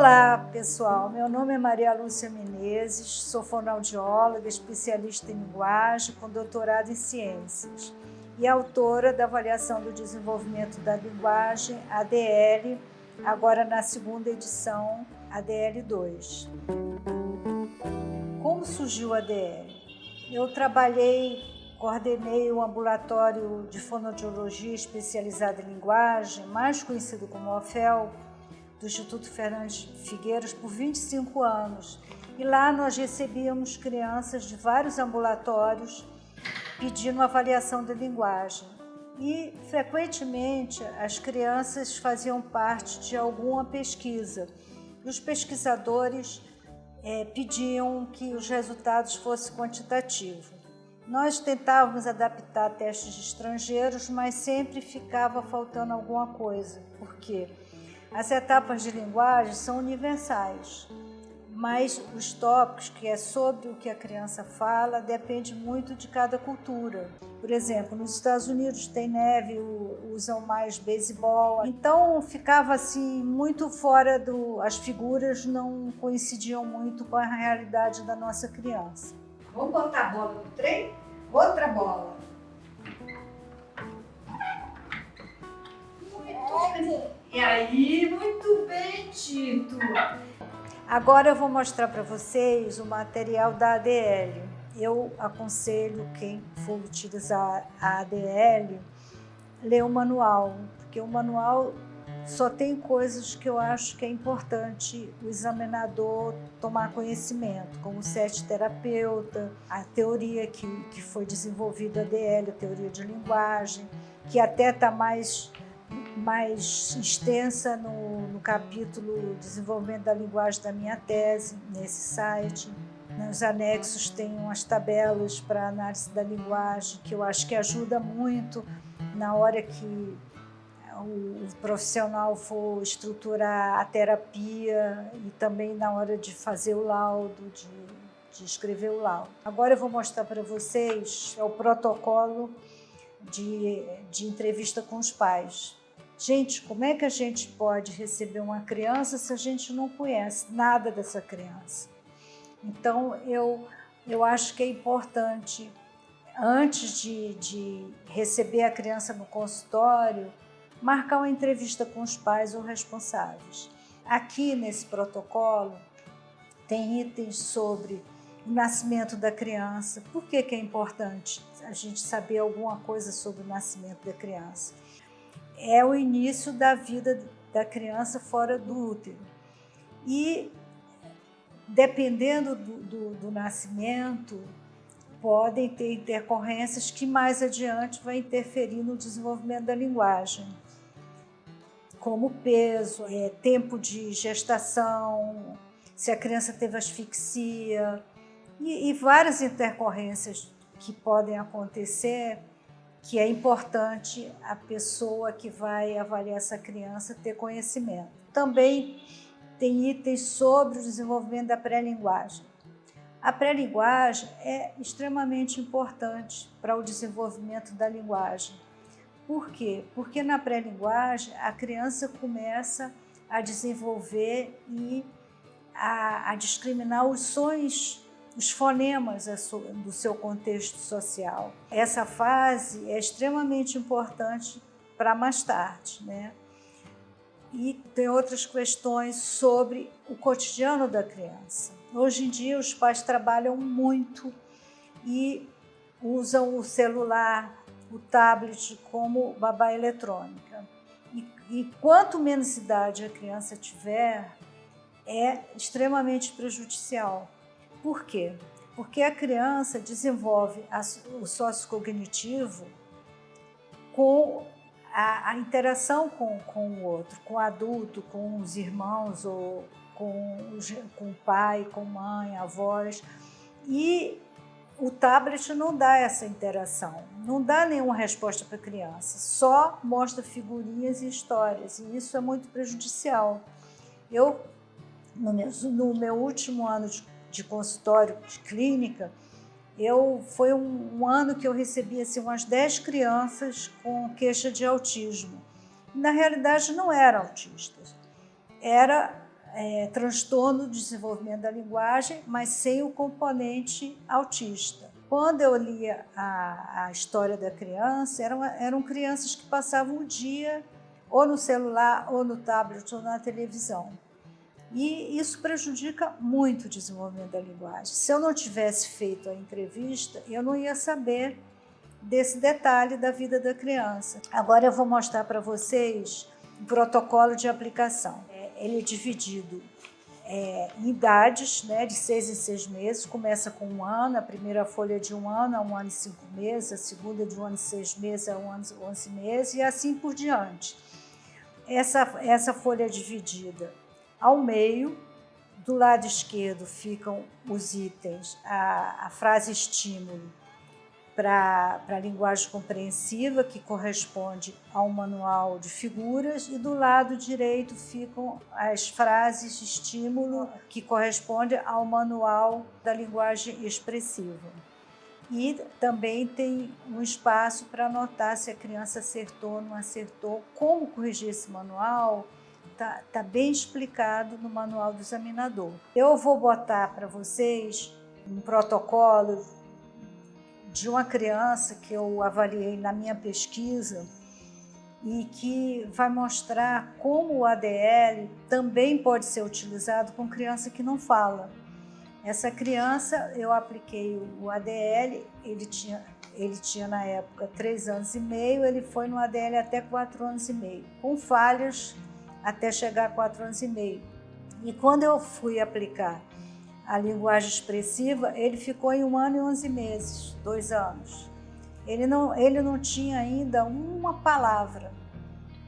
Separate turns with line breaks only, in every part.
Olá, pessoal. Meu nome é Maria Lúcia Menezes, sou fonoaudióloga, especialista em linguagem, com doutorado em ciências e autora da Avaliação do Desenvolvimento da Linguagem, ADL, agora na segunda edição, ADL 2. Como surgiu a ADL? Eu coordenei o ambulatório de fonoaudiologia especializado em linguagem, mais conhecido como OFEL, do Instituto Fernandes Figueiras, por 25 anos. E lá nós recebíamos crianças de vários ambulatórios pedindo avaliação da linguagem. E, frequentemente, as crianças faziam parte de alguma pesquisa. E os pesquisadores pediam que os resultados fossem quantitativos. Nós tentávamos adaptar testes de estrangeiros, mas sempre ficava faltando alguma coisa. Por quê? As etapas de linguagem são universais, mas os tópicos, que é sobre o que a criança fala, depende muito de cada cultura. Por exemplo, nos Estados Unidos tem neve, usam mais beisebol, então ficava assim muito fora as figuras não coincidiam muito com a realidade da nossa criança.
Vamos botar a bola no trem? Outra bola. Muito bem. E aí, muito bem, Tito.
Agora eu vou mostrar para vocês o material da ADL. Eu aconselho quem for utilizar a ADL ler o manual, porque o manual só tem coisas que eu acho que é importante o examinador tomar conhecimento, como o SET terapeuta, a teoria que foi desenvolvida a ADL, a teoria de linguagem, que até está mais extensa no capítulo Desenvolvimento da Linguagem da minha tese, nesse site. Nos anexos tem umas tabelas para análise da linguagem, que eu acho que ajuda muito na hora que o profissional for estruturar a terapia e também na hora de fazer o laudo, de escrever o laudo. Agora eu vou mostrar para vocês o protocolo de entrevista com os pais. Gente, como é que a gente pode receber uma criança se a gente não conhece nada dessa criança? Então, eu acho que é importante, antes de receber a criança no consultório, marcar uma entrevista com os pais ou responsáveis. Aqui nesse protocolo tem itens sobre o nascimento da criança. Por que é importante a gente saber alguma coisa sobre o nascimento da criança? É o início da vida da criança fora do útero. E, dependendo do nascimento, podem ter intercorrências que mais adiante vai interferir no desenvolvimento da linguagem, como peso, tempo de gestação, se a criança teve asfixia e várias intercorrências que podem acontecer, que é importante a pessoa que vai avaliar essa criança ter conhecimento. Também tem itens sobre o desenvolvimento da pré-linguagem. A pré-linguagem é extremamente importante para o desenvolvimento da linguagem. Por quê? Porque na pré-linguagem a criança começa a desenvolver e a discriminar os sons, os fonemas do seu contexto social. Essa fase é extremamente importante para mais tarde, né? E tem outras questões sobre o cotidiano da criança. Hoje em dia os pais trabalham muito e usam o celular, o tablet como babá eletrônica. E quanto menos idade a criança tiver, é extremamente prejudicial. Por quê? Porque a criança desenvolve o sociocognitivo com a interação com o outro, com o adulto, com os irmãos, ou com o pai, com a mãe, avós. E o tablet não dá essa interação, não dá nenhuma resposta para a criança, só mostra figurinhas e histórias, e isso é muito prejudicial. Eu, no meu último ano de consultório de clínica, foi um ano que eu recebi assim, umas 10 crianças com queixa de autismo. Na realidade, não eram autistas, era transtorno do desenvolvimento da linguagem, mas sem o componente autista. Quando eu lia a história da criança, eram crianças que passavam o dia ou no celular, ou no tablet, ou na televisão. E isso prejudica muito o desenvolvimento da linguagem. Se eu não tivesse feito a entrevista, eu não ia saber desse detalhe da vida da criança. Agora eu vou mostrar para vocês o protocolo de aplicação. Ele é dividido em idades, né, de 6 em 6 meses, começa com 1 ano, a primeira folha de 1 ano a 1 ano e 5 meses, a segunda de 1 ano e 6 meses a 1 ano e 11 meses e assim por diante. Essa folha é dividida ao meio, do lado esquerdo ficam os itens, a frase estímulo para a linguagem compreensiva, que corresponde ao manual de figuras, e do lado direito ficam as frases estímulo, que corresponde ao manual da linguagem expressiva. E também tem um espaço para anotar se a criança acertou ou não acertou. Como corrigir esse manual está bem explicado no manual do examinador. Eu vou botar para vocês um protocolo de uma criança que eu avaliei na minha pesquisa e que vai mostrar como o ADL também pode ser utilizado com criança que não fala. Essa criança, eu apliquei o ADL, ele tinha na época 3 anos e meio, ele foi no ADL até 4 anos e meio, com falhas até chegar a 4 anos e meio. E quando eu fui aplicar a linguagem expressiva, ele ficou em 1 ano e 11 meses, 2 anos. Ele não tinha ainda uma palavra,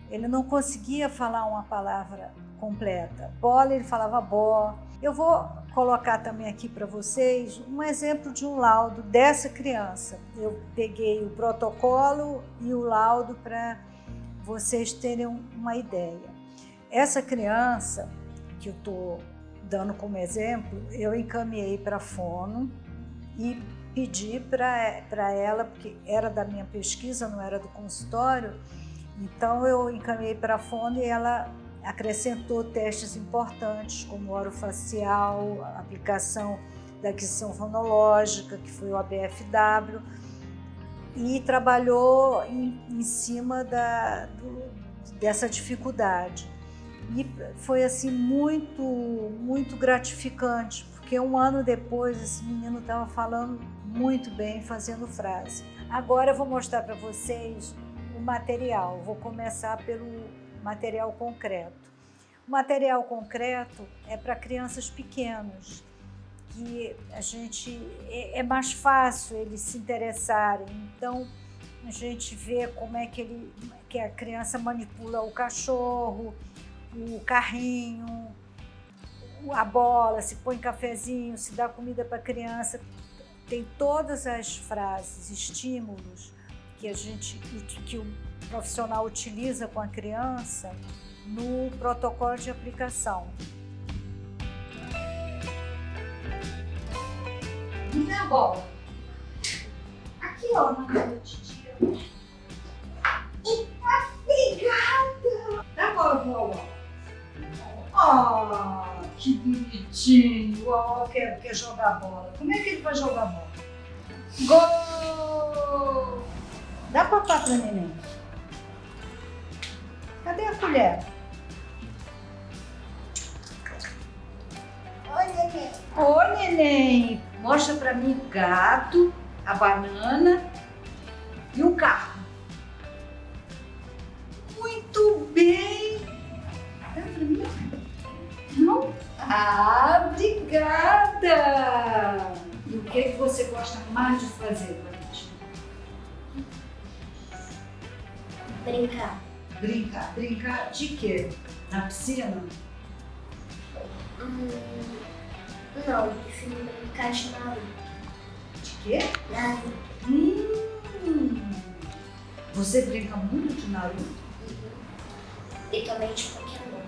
ele não conseguia falar uma palavra completa. Bola, ele falava bó. Eu vou colocar também aqui para vocês um exemplo de um laudo dessa criança. Eu peguei o protocolo e o laudo para vocês terem uma ideia. Essa criança que eu estou dando como exemplo, eu encaminhei para a fono e pedi para ela, porque era da minha pesquisa, não era do consultório, então eu encaminhei para a fono e ela acrescentou testes importantes, como orofacial, a aplicação da aquisição fonológica, que foi o ABFW, e trabalhou em cima dessa dificuldade. E foi assim muito gratificante, porque 1 ano depois esse menino estava falando muito bem, fazendo frase. Agora eu vou mostrar para vocês o material. Vou começar pelo material concreto. O material concreto é para crianças pequenas, que é mais fácil eles se interessarem. Então a gente vê como é que a criança manipula o cachorro, o carrinho, a bola, se põe cafezinho, se dá comida para a criança. Tem todas as frases, estímulos que o profissional utiliza com a criança no protocolo de aplicação.
Minha bola. Aqui, ó, na mão da titia. Obrigada! Dá a bola pro Uau. Ah, que bonitinho. O Uau quer jogar bola. Como é que ele vai jogar bola? Gol! Dá papá pra neném. Cadê a colher? Oi, neném. Oi, neném. Mostra pra mim o gato, a banana e o carro. Muito bem. Dá pra mim? Não? Ah, obrigada. E o que você gosta mais de fazer, Valentina?
Brincar.
Brincar. Brincar de quê? Na piscina?
Não, eu prefiro brincar de nada.
De quê?
Nada.
Você brinca muito de Naruto?
E também de Pokémon.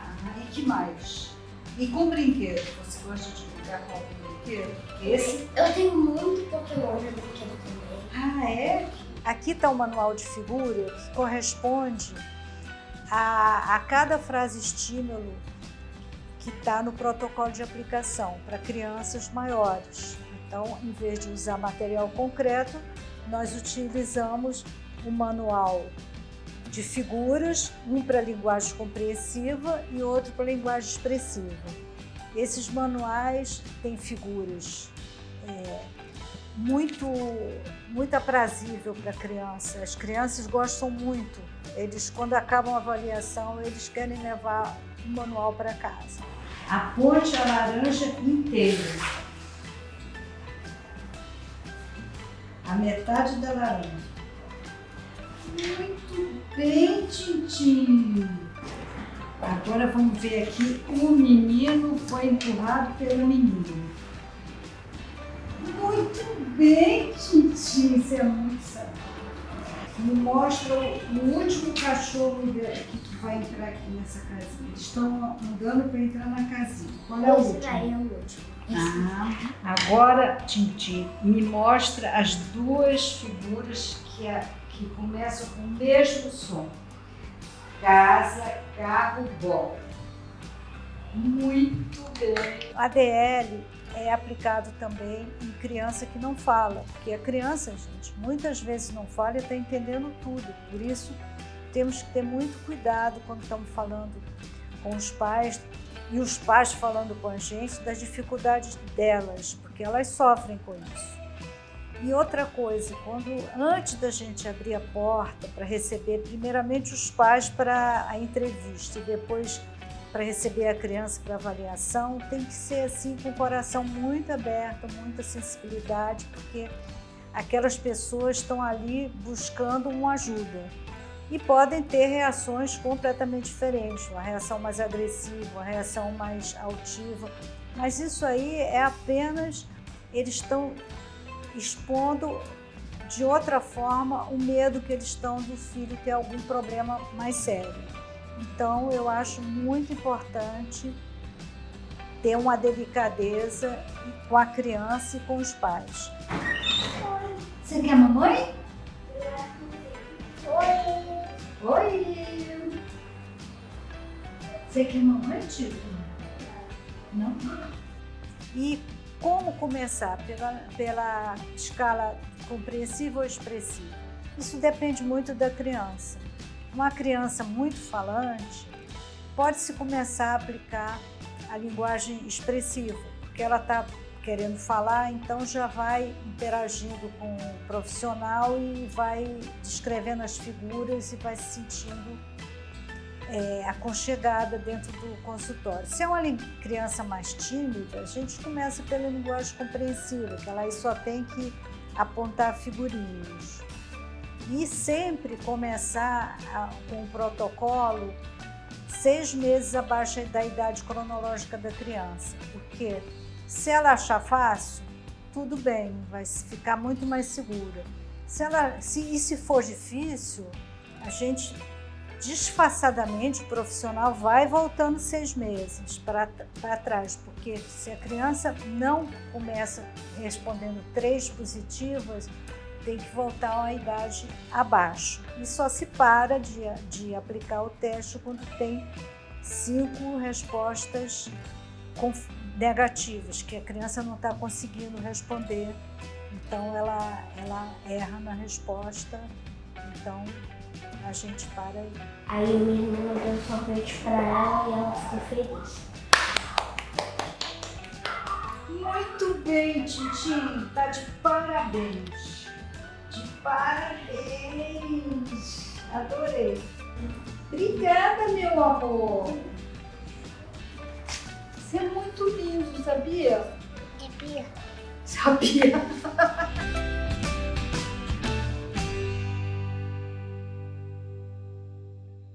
Ah, e que mais? E com brinquedo? Você gosta de brincar com algum brinquedo? Esse?
Eu tenho muito Pokémon de brinquedo também.
Ah, é?
Aqui está o manual de figura que corresponde a cada frase estímulo que está no protocolo de aplicação para crianças maiores. Então, em vez de usar material concreto, nós utilizamos um manual de figuras, um para linguagem compreensiva e outro para linguagem expressiva. Esses manuais têm figuras muito aprazível para a criança. As crianças gostam muito. Eles, quando acabam a avaliação, eles querem levar o manual para casa.
Aponte a laranja inteira. A metade da laranja. Muito bem, Tintim. Agora vamos ver aqui. O menino foi empurrado pela menina. Muito bem, Tintim. Você é muito sábio. Me mostra o último cachorro que vai entrar aqui nessa casinha. Eles estão andando para entrar na casinha. Qual é o último?
Esse daí é o último.
Agora, Tintim, me mostra as duas figuras que começam com o mesmo som. Casa, carro, bola. Muito bem.
A ADL é aplicado também em criança que não fala, porque a criança, gente, muitas vezes não fala e está entendendo tudo. Por isso, temos que ter muito cuidado quando estamos falando com os pais e os pais falando com a gente das dificuldades delas, porque elas sofrem com isso. E outra coisa, antes da gente abrir a porta para receber primeiramente os pais para a entrevista e depois para receber a criança para avaliação, tem que ser assim com o coração muito aberto, muita sensibilidade, porque aquelas pessoas estão ali buscando uma ajuda e podem ter reações completamente diferentes, uma reação mais agressiva, uma reação mais altiva, mas isso aí é apenas, eles estão expondo de outra forma o medo que eles estão do filho ter algum problema mais sério. Então, eu acho muito importante ter uma delicadeza com a criança e com os pais.
Você quer mamãe?
Oi!
Oi! Você quer mamãe, Tito? Não?
E como começar? Pela escala compreensiva ou expressiva? Isso depende muito da criança. Uma criança muito falante, pode-se começar a aplicar a linguagem expressiva, porque ela está querendo falar, então já vai interagindo com o profissional e vai descrevendo as figuras e vai se sentindo aconchegada dentro do consultório. Se é uma criança mais tímida, a gente começa pela linguagem compreensiva, que ela aí só tem que apontar figurinhas. E sempre começar com o protocolo 6 meses abaixo da idade cronológica da criança, porque se ela achar fácil, tudo bem, vai ficar muito mais segura. Se for difícil, a gente disfarçadamente, o profissional vai voltando 6 meses para trás, porque se a criança não começa respondendo 3 positivas, tem que voltar a uma idade abaixo. E só se para de aplicar o teste quando tem 5 respostas negativas, que a criança não está conseguindo responder. Então, ela erra na resposta. Então, a gente para aí.
Aí minha irmã deu sorvete pra ela e ela ficou feliz.
Muito bem, Tintim. Tá de parabéns. De parabéns! Adorei! Obrigada, meu amor! Você é muito lindo, sabia?
Sabia?
Sabia!